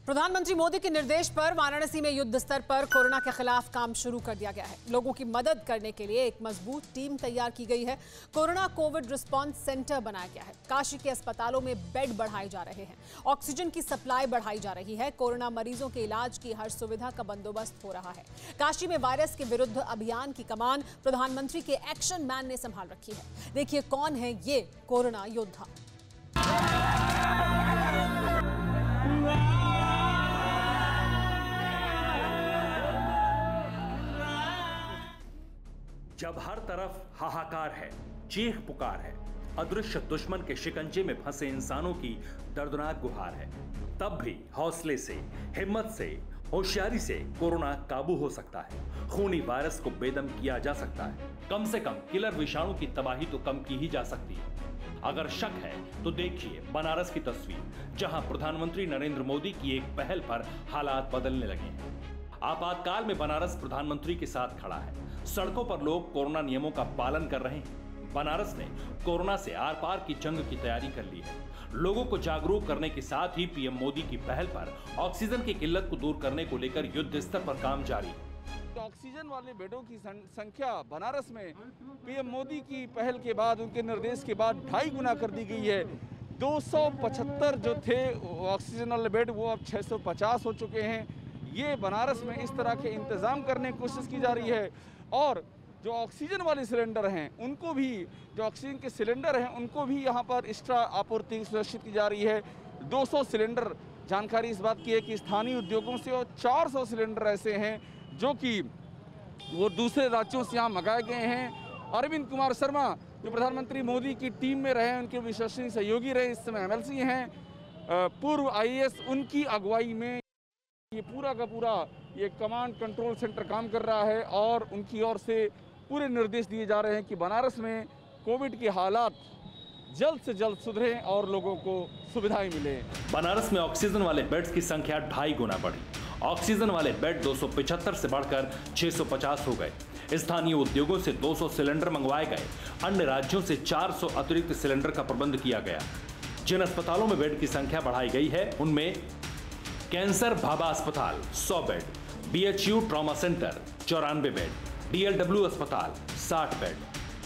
प्रधानमंत्री मोदी के निर्देश पर वाराणसी में युद्ध स्तर पर कोरोना के खिलाफ काम शुरू कर दिया गया है। लोगों की मदद करने के लिए एक मजबूत टीम तैयार की गई है। कोरोना कोविड रिस्पांस सेंटर बनाया गया है। काशी के अस्पतालों में बेड बढ़ाए जा रहे हैं। ऑक्सीजन की सप्लाई बढ़ाई जा रही है। कोरोना मरीजों के इलाज की हर सुविधा का बंदोबस्त हो रहा है। काशी में वायरस के विरुद्ध अभियान की कमान प्रधानमंत्री के एक्शन मैन ने संभाल रखी है। देखिए कौन है ये कोरोना योद्धा। जब हर तरफ हाहाकार है, चीख पुकार है, अदृश्य दुश्मन के शिकंजे में फंसे इंसानों की दर्दनाक गुहार है, तब भी हौसले से, हिम्मत से, होशियारी से कोरोना काबू हो सकता है। खूनी वायरस को बेदम किया जा सकता है। कम से कम किलर विषाणु की तबाही तो कम की ही जा सकती है। अगर शक है तो देखिए बनारस की तस्वीर, जहां प्रधानमंत्री नरेंद्र मोदी की एक पहल पर हालात बदलने लगे हैं। आपातकाल में बनारस प्रधानमंत्री के साथ खड़ा है। सड़कों पर लोग कोरोना नियमों का पालन कर रहे हैं। बनारस ने कोरोना से आर पार की जंग की तैयारी कर ली है। लोगों को जागरूक करने के साथ ही पीएम मोदी की पहल पर ऑक्सीजन की किल्लत को दूर करने को लेकर युद्ध स्तर पर काम जारी है। तो ऑक्सीजन वाले बेडों की संख्या बनारस में पीएम मोदी की पहल के बाद, उनके निर्देश के बाद 2.5 गुना कर दी गई है। 275 जो थे ऑक्सीजन वाले बेड, वो अब 650 हो चुके हैं। ये बनारस में इस तरह के इंतजाम करने की कोशिश की जा रही है। और जो ऑक्सीजन वाले सिलेंडर हैं उनको भी, जो ऑक्सीजन के सिलेंडर हैं उनको भी यहाँ पर एक्स्ट्रा आपूर्ति सुनिश्चित की जा रही है। 200 सिलेंडर, जानकारी इस बात की है कि स्थानीय उद्योगों से, और 400 सिलेंडर ऐसे हैं जो कि वो दूसरे राज्यों से यहाँ मंगाए गए हैं। अरविंद कुमार शर्मा जो प्रधानमंत्री मोदी की टीम में रहे, उनके विश्वसनीय सहयोगी रहे, इस समय MLC हैं, पूर्व IAS, उनकी अगुवाई में ये पूरा का पूरा ये कमांड कंट्रोल सेंटर काम कर रहा है। और उनकी ओर से पूरे निर्देश दिए जा रहे हैं कि बनारस में कोविड के हालात जल्द से जल्द सुधरें और लोगों को सुविधाएं मिले। बनारस में ऑक्सीजन वाले बेड्स की संख्या 2.5 गुना बढ़ी। ऑक्सीजन वाले बेड 275 से बढ़कर 650 हो गए। स्थानीय उद्योगों से 200 सिलेंडर मंगवाए गए। अन्य राज्यों से 400 अतिरिक्त सिलेंडर का प्रबंध किया गया। जिन अस्पतालों में बेड की संख्या बढ़ाई गई है उनमें कैंसर भाभा अस्पताल 100 bed, BHU trauma centre 94 bed, DLW अस्पताल 60 बेड,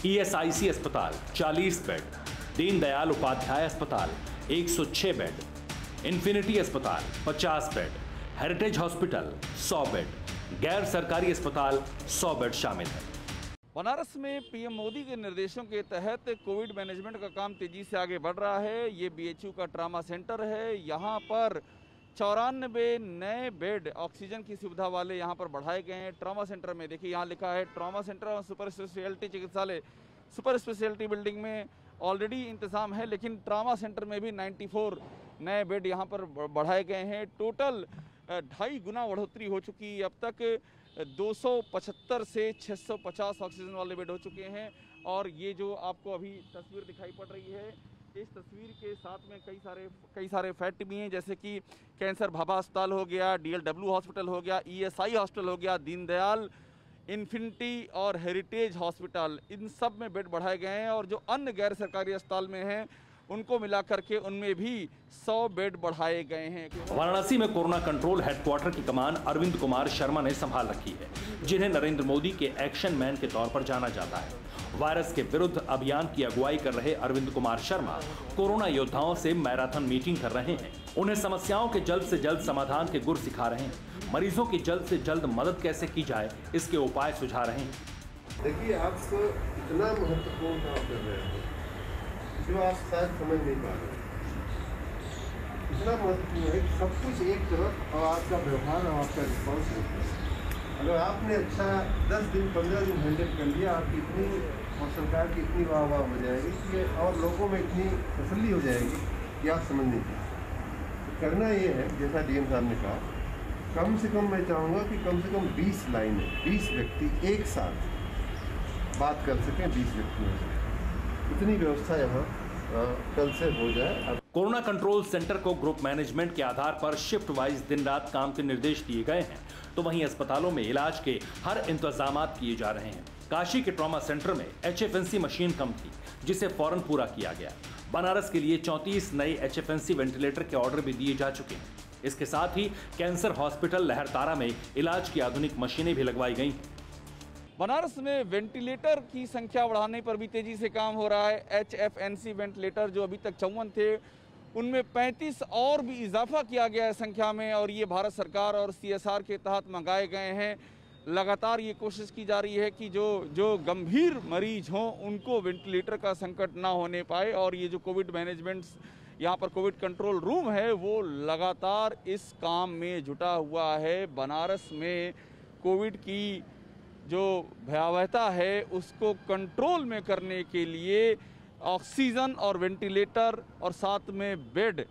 ESIC अस्पताल 40 बेड, दीनदयाल उपाध्याय अस्पताल 106 बेड, इन्फिनिटी अस्पताल 50 बेड, हेरिटेज हॉस्पिटल 100 बेड, गैर सरकारी अस्पताल 100 बेड शामिल है। बनारस में पीएम मोदी के निर्देशों के तहत कोविड मैनेजमेंट का काम तेजी से आगे बढ़ रहा है। ये BHU का ट्रॉमा सेंटर है। यहाँ पर 94 नए बेड ऑक्सीजन की सुविधा वाले यहाँ पर बढ़ाए गए हैं। ट्रॉमा सेंटर में देखिए यहाँ लिखा है ट्रॉमा सेंटर और सुपर स्पेशलिटी चिकित्सालय। सुपर स्पेशलिटी बिल्डिंग में ऑलरेडी इंतजाम है, लेकिन ट्रॉमा सेंटर में भी 94 नए बेड यहाँ पर बढ़ाए गए हैं। टोटल 2.5 गुना बढ़ोतरी हो चुकी है। अब तक 275 से 650 ऑक्सीजन वाले बेड हो चुके हैं। और ये जो आपको अभी तस्वीर दिखाई पड़ रही है, इस तस्वीर के साथ में कई सारे फैक्ट भी हैं, जैसे कि कैंसर भाभा अस्पताल हो गया, DLW हॉस्पिटल हो गया, ESI हॉस्पिटल हो गया, दीनदयाल, इन्फिनिटी और हेरिटेज हॉस्पिटल, इन सब में बेड बढ़ाए गए हैं। और जो अन्य गैर सरकारी अस्पताल में हैं उनको मिला करके उनमें भी 100 बेड बढ़ाए गए हैं। वाराणसी में कोरोना कंट्रोल हेडक्वार्टर की कमान अरविंद कुमार शर्मा ने संभाल रखी है, जिन्हें नरेंद्र मोदी के एक्शन मैन के तौर पर जाना जाता है। वायरस के विरुद्ध अभियान की अगुवाई कर रहे अरविंद कुमार शर्मा कोरोना योद्धाओं से मैराथन मीटिंग कर रहे हैं। उन्हें समस्याओं के जल्द से जल्द समाधान के गुर सिखा रहे हैं। मरीजों की जल्द से जल्द मदद कैसे की जाए, इसके उपाय सुझा रहे हैं। देखिए, आप इतना महत्वपूर्ण काम कर रहे हैं जो आप शायद समझ नहीं पा रहे। इतना महत्वपूर्ण है कि सब कुछ एक तरफ और आपका व्यवहार और आपका रिस्पॉन्स होता है। अगर आपने अच्छा 10 दिन 15 दिन हैंडल कर लिया, आपकी इतनी और सरकार की इतनी वाह हो जाएगी कि और लोगों में इतनी तसल्ली हो जाएगी कि आप समझ नहीं पाएंगे। तो करना ये है, जैसा DM साहब ने कहा, कम से कम मैं चाहूँगा कि कम से कम 20 लाइनें, 20 व्यक्ति एक साथ बात कर सकें, 20 व्यक्तियों से। इतनी व्यवस्था यहाँ कल से हो जाए। कोरोना कंट्रोल सेंटर को ग्रुप मैनेजमेंट के आधार पर शिफ्ट वाइज दिन रात काम के निर्देश दिए गए हैं, तो वहीं अस्पतालों में इलाज के हर इंतजामात किए जा रहे हैं। काशी के ट्रॉमा सेंटर में HFNC मशीन कम थी, जिसे फौरन पूरा किया गया। बनारस के लिए 34 नए HFNC वेंटिलेटर के ऑर्डर भी दिए जा चुके हैं। इसके साथ ही कैंसर हॉस्पिटल लहरतारा में इलाज की आधुनिक मशीनें भी लगवाई गई। बनारस में वेंटिलेटर की संख्या बढ़ाने पर भी तेजी से काम हो रहा है। HFNC वेंटिलेटर जो अभी तक 54 थे, उनमें 35 और भी इजाफा किया गया है संख्या में, और ये भारत सरकार और CSR के तहत मंगाए गए हैं। लगातार ये कोशिश की जा रही है कि जो गंभीर मरीज हों उनको वेंटिलेटर का संकट ना होने पाए, और ये जो कोविड मैनेजमेंट यहाँ पर कोविड कंट्रोल रूम है वो लगातार इस काम में जुटा हुआ है। बनारस में कोविड की जो भयावहता है उसको कंट्रोल में करने के लिए ऑक्सीजन और वेंटिलेटर और साथ में बेड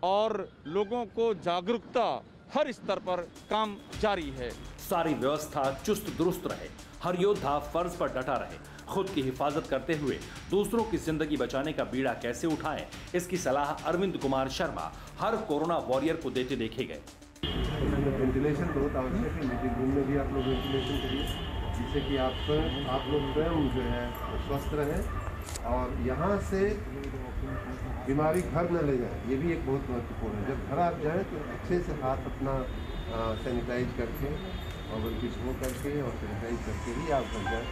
और लोगों को जागरूकता हर स्तर पर काम जारी है। सारी व्यवस्था चुस्त दुरुस्त रहे, हर योद्धा फर्ज पर डटा रहे, खुद की हिफाजत करते हुए दूसरों की जिंदगी बचाने का बीड़ा कैसे उठाएं, इसकी सलाह अरविंद कुमार शर्मा हर कोरोना वॉरियर को देते देखे गए। वेंटिलेशन बहुत आवश्यक है। मीटिंग रूम में भी आप लोग वेंटिलेशन करिए, जिससे कि आप लोग स्वयं जो है स्वस्थ रहें और यहाँ से बीमारी घर न ले जाए। ये भी एक बहुत महत्वपूर्ण है। जब घर आप जाएँ तो अच्छे से हाथ अपना सैनिटाइज करके और बल्कि वो करके और सैनिटाइज करके ही आप घर जाएँ,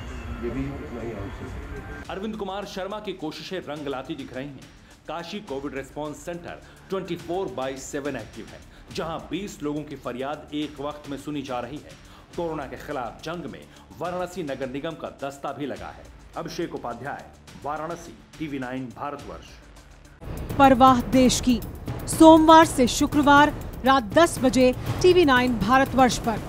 ये भी उतना ही आवश्यक है। अरविंद कुमार शर्मा की कोशिशें रंग लाती दिख रही हैं। Kashi Covid response centre 24/7 active है, जहां 20 लोगों की फरियाद एक वक्त में सुनी जा रही है। कोरोना के खिलाफ जंग में वाराणसी नगर निगम का दस्ता भी लगा है। अभिषेक उपाध्याय, वाराणसी, TV9 भारतवर्ष। परवाह देश की, सोमवार से शुक्रवार रात 10 बजे TV9 भारतवर्ष पर।